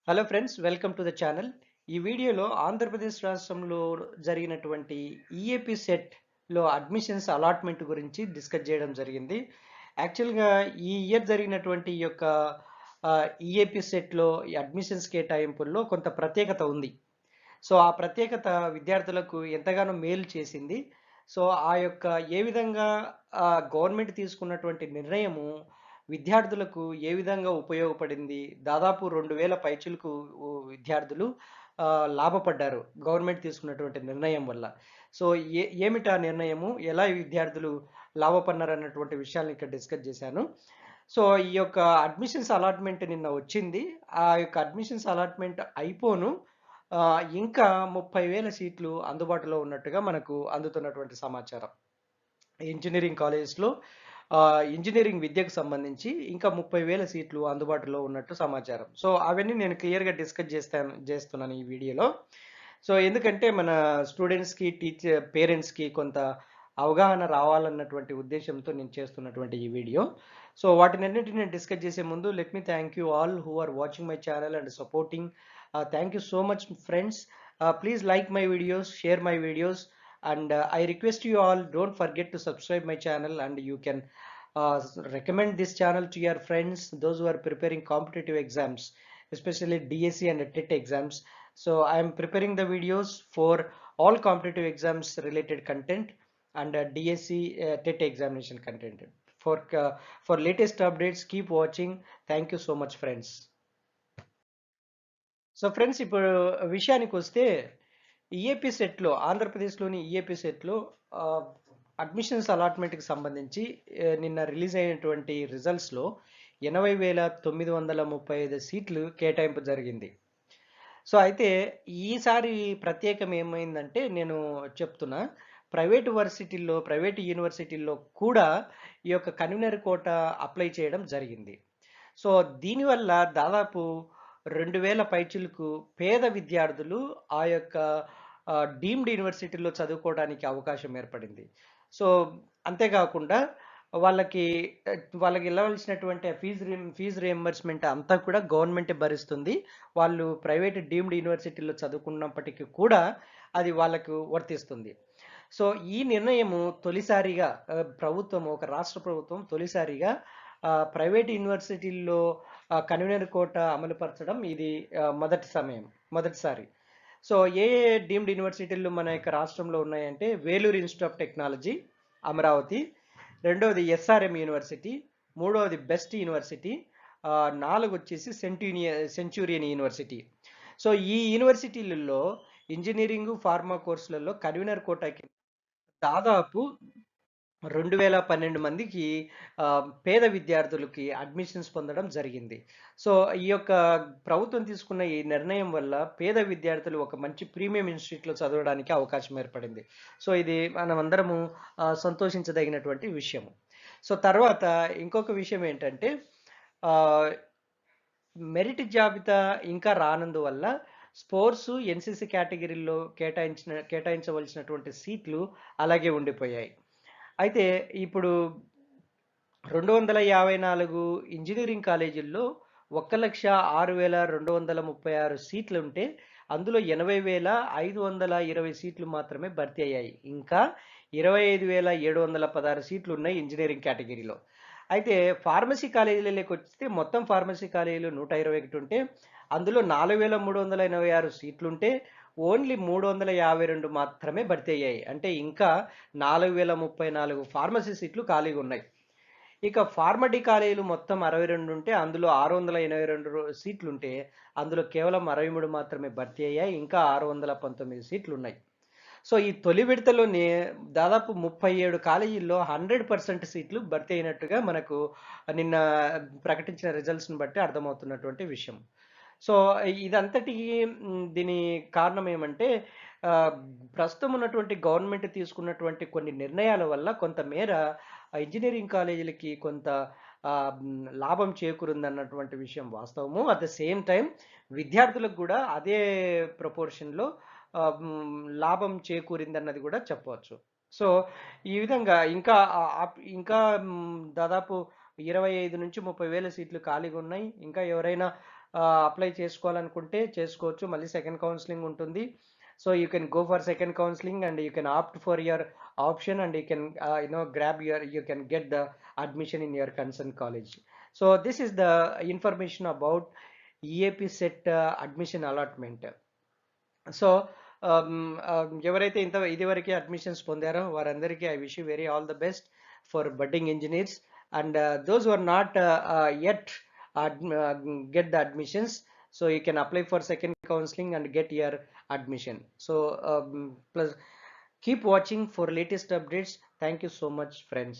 Hello friends, welcome to the channel. ఈ వీడియోలో ఆంధ్రప్రదేశ్ రాష్ట్రంలో జరిగినటువంటి ఈఏపీ సెట్లో అడ్మిషన్స్ అలాట్మెంట్ గురించి డిస్కస్ చేయడం జరిగింది. యాక్చువల్గా ఈ ఇయర్ జరిగినటువంటి ఈ యొక్క ఈఏపీ సెట్లో ఈ అడ్మిషన్స్ కేటాయింపుల్లో కొంత ప్రత్యేకత ఉంది. సో ఆ ప్రత్యేకత విద్యార్థులకు ఎంతగానో మేలు చేసింది. సో ఆ యొక్క ఏ విధంగా గవర్నమెంట్ తీసుకున్నటువంటి నిర్ణయము విద్యార్థులకు ఏ విధంగా ఉపయోగపడింది? దాదాపు 2000 పైచిలుకు విద్యార్థులు లాభపడ్డారు గవర్నమెంట్ తీసుకున్నటువంటి నిర్ణయం వల్ల. సో ఏమిటా నిర్ణయము? ఎలా ఈ విద్యార్థులు లాభపడినారన్నటువంటి విషయాలను ఇక్కడ డిస్కస్ చేశాను. సో ఈ యొక్క అడ్మిషన్స్ అలాట్మెంట్ నిన్న వచ్చింది. ఆ యొక్క అడ్మిషన్స్ అలాట్మెంట్ అయిపోను ఇంకా 30,000 సీట్లు అందుబాటులో ఉన్నట్టుగా మనకు అందుతున్నటువంటి సమాచారం. ఇంజినీరింగ్ కాలేజెస్‌లో ఇంజినీరింగ్ విద్యకు సంబంధించి ఇంకా 30,000 సీట్లు అందుబాటులో ఉన్నట్టు సమాచారం. సో అవన్నీ నేను క్లియర్‌గా డిస్కస్ చేస్తున్నాను ఈ వీడియోలో. సో ఎందుకంటే మన స్టూడెంట్స్‌కి, పేరెంట్స్‌కి కొంత అవగాహన రావాలన్నటువంటి ఉద్దేశ్యంతో నేను చేస్తున్నటువంటి ఈ వీడియో. సో వాటినన్నిటిని నేను డిస్కస్ చేసే ముందు let me thank you all who are watching my channel and supporting. Thank you so much friends. Please like my videos, share my videos, and I request you all, don't forget to subscribe my channel, and you can recommend this channel to your friends, those who are preparing competitive exams, especially DSE and TET exams. So I am preparing the videos for all competitive exams related content and DSE TET examination content. For for latest updates, keep watching. Thank you so much friends. So friends, ఇప్పుడు విషయానికి వస్తే EAP సెట్లో, ఆంధ్రప్రదేశ్లోని EAP సెట్లో admissions అలాట్మెంట్కి సంబంధించి నిన్న release అయినటువంటి రిజల్ట్స్లో 80,935 సీట్లు కేటాయింపు జరిగింది. సో అయితే ఈసారి ప్రత్యేకం ఏమైందంటే నేను చెప్తున్నా, ప్రైవేట్ యూనివర్సిటీల్లో కూడా ఈ యొక్క కన్వీనర్ కోటా అప్లై చేయడం జరిగింది. సో దీనివల్ల దాదాపు 2000 పైచిలకు పేద విద్యార్థులు ఆ యొక్క డీమ్డ్ యూనివర్సిటీలో చదువుకోవడానికి అవకాశం ఏర్పడింది. సో అంతేకాకుండా వాళ్ళకి వాళ్ళకి ఇవ్వవలసినటువంటి ఫీజు రియంబర్స్మెంట్ అంతా కూడా గవర్నమెంటే భరిస్తుంది. వాళ్ళు ప్రైవేట్ డీమ్డ్ యూనివర్సిటీలో చదువుకున్నప్పటికీ కూడా అది వాళ్ళకు వర్తిస్తుంది. సో ఈ నిర్ణయము తొలిసారిగా ఒక రాష్ట్ర ప్రభుత్వం తొలిసారిగా ప్రైవేట్ యూనివర్సిటీల్లో కన్వీనర్ కోటా అమలుపరచడం ఇది మొదటిసారి. సో ఏ డీమ్డ్ యూనివర్సిటీలు మన యొక్క రాష్ట్రంలో ఉన్నాయంటే Vellore institute of technology Amaravati, రెండవది ఎస్ఆర్ఎం యూనివర్సిటీ, మూడవది బెస్ట్ యూనివర్సిటీ, 4 వచ్చేసి సెంచూరియన్ యూనివర్సిటీ. సో ఈ యూనివర్సిటీలలో ఇంజనీరింగ్, ఫార్మా కోర్సులలో కన్వీనర్ కోటాకి దాదాపు 2012 మందికి పేద విద్యార్థులకి అడ్మిషన్స్ పొందడం జరిగింది. సో ఈ యొక్క ప్రభుత్వం తీసుకున్న ఈ నిర్ణయం వల్ల పేద విద్యార్థులు ఒక మంచి ప్రీమియం ఇన్‌స్టిట్యూట్‌లో చదవడానికి అవకాశం ఏర్పడింది. సో ఇది మనమందరము సంతోషించదగినటువంటి విషయము. సో తర్వాత ఇంకొక విషయం ఏంటంటే ఆహ్, మెరిట్ జాబితా ఇంకా రానందువల్ల స్పోర్ట్స్, ఎన్‌సీసీ కేటగిరీల్లో కేటాయించవలసినటువంటి సీట్లు అలాగే ఉండిపోయాయి. అయితే ఇప్పుడు 254 ఇంజినీరింగ్ కాలేజీల్లో 1,06,236 సీట్లుంటే అందులో 80,520 సీట్లు మాత్రమే భర్తీ అయ్యాయి. ఇంకా 25,716 సీట్లు ఉన్నాయి ఇంజినీరింగ్ కేటగిరీలో. అయితే ఫార్మసీ కాలేజీలలోకొస్తే మొత్తం ఫార్మసీ కాలేజీలు 121 ఉంటే అందులో 4,386 సీట్లుంటే ఓన్లీ 352 మాత్రమే భర్తీ అయ్యాయి. అంటే ఇంకా 4,034 ఫార్మసీ సీట్లు ఖాళీగా ఉన్నాయి. ఇక ఫార్మడీ కాలేజీలు మొత్తం 62 ఉంటే అందులో 682 సీట్లుంటే అందులో కేవలం 63 మాత్రమే భర్తీ అయ్యాయి. ఇంకా 619 సీట్లున్నాయి. సో ఈ తొలి విడతలోనే దాదాపు 37 కాలేజీల్లో 100% సీట్లు భర్తీ అయినట్టుగా మనకు నిన్న ప్రకటించిన రిజల్ట్స్‌ని బట్టి అర్థమవుతున్నటువంటి విషయం. సో ఇదంతటికి దీని కారణం ఏమంటే ఆహ్, ప్రస్తుతం ఉన్నటువంటి గవర్నమెంట్ తీసుకున్నటువంటి కొన్ని నిర్ణయాల వల్ల కొంతమేర ఇంజినీరింగ్ కాలేజీలకి కొంత లాభం చేకూరిందన్నటువంటి విషయం వాస్తవము. అట్ ద సేమ్ టైమ్ విద్యార్థులకు కూడా అదే ప్రపోర్షన్‌లో లాభం చేకూరిందన్నది కూడా చెప్పవచ్చు. సో ఈ విధంగా ఇంకా దాదాపు 25,000-30,000 సీట్లు ఖాళీగా ఉన్నాయి. ఇంకా ఎవరైనా అప్లై చేసుకోవాలనుకుంటే చేసుకోవచ్చు. మళ్ళీ సెకండ్ కౌన్సిలింగ్ ఉంటుంది. So you can go for second counselling and you can opt for your option and you can get the admission in your concerned college. So this is the information about EAP set admission allotment. So ఎవరైతే ఇదివరకే admissions పొందారో వారందరికీ I wish you very all the best for budding engineers and those are not yet get the admissions, so you can apply for second counseling and get your admission. So plus keep watching for latest updates. Thank you so much, friends.